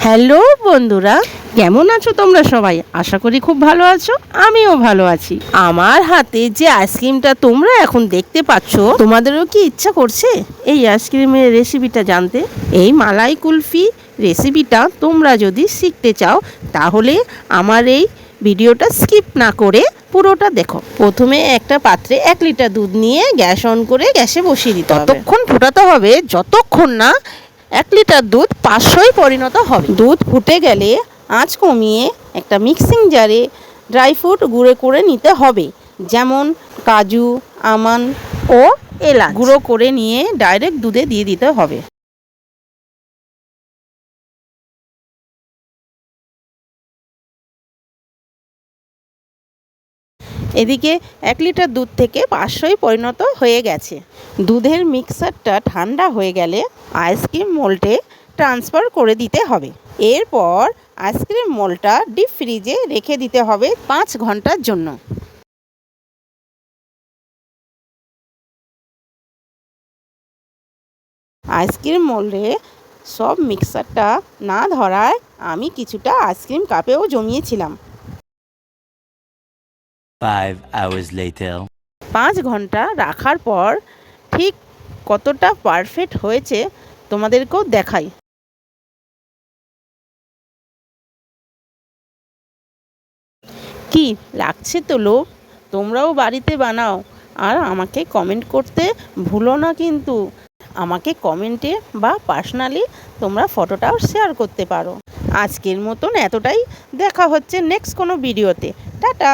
Hello বন্ধুরা, কেমন আছো তোমরা সবাই? আশা করি খুব ভালো আছো, আমিও ভালো আছি। আমার হাতে যে আইসক্রিমটা তোমরা এখন দেখতে পাচ্ছ, তোমাদেরও কি ইচ্ছা করছে এই আইসক্রিমের রেসিপিটা জানতে? এই মালাই কুলফি রেসিপিটা তোমরা যদি শিখতে চাও তাহলে আমার এই ভিডিওটা স্কিপ না করে পুরোটা দেখো। প্রথমে একটা পাত্রে 1 লিটার দুধ নিয়ে গ্যাস অন করে গ্যাসে বসিয়ে দিতে হবে। ততক্ষণ ফোটাতে হবে যতক্ষণ না 1 লিটার দুধ 500 পরিণত হবে। দুধ ফুটে গেলে আঁচ কমিয়ে একটা মিক্সিং জারে ড্রাই ফ্রুট গুঁড়ো করে নিতে হবে, যেমন কাজু, আমন্ড ও এলাচ গুঁড়ো করে নিয়ে ডাইরেক্ট দুধে দিয়ে দিতে হবে। এদিকে 1 লিটার দুধ থেকে 500 পরিণত হয়ে গেছে। দুধের মিক্সারটা ঠান্ডা হয়ে গেলে আইসক্রিম মোল্ডে ট্রান্সফার করে দিতে হবে। এরপর আইসক্রিম মোল্ডটা ডিপ ফ্রিজে রেখে দিতে হবে 5 ঘন্টার জন্য। আইসক্রিম মোল্ডে সব মিক্সারটা না ধরায় আমি কিছুটা আইসক্রিম কাপেও জমিয়েছিলাম। 5 hours later. 5 ঘন্টা রাখার পর ঠিক কতটা পারফেক্ট হয়েছে তোমাদেরকেও দেখাই। কি লাগছে তো লোভ? তোমরাও বাড়িতে বানাও আর আমাকে কমেন্ট করতে ভুলো না কিন্তু। আমাকে কমেন্টে বা পার্সোনালি তোমরা ফটোটাও শেয়ার করতে পারো। আজকের মতন এতটাই, দেখা হচ্ছে নেক্সট কোনো ভিডিওতে। টাটা।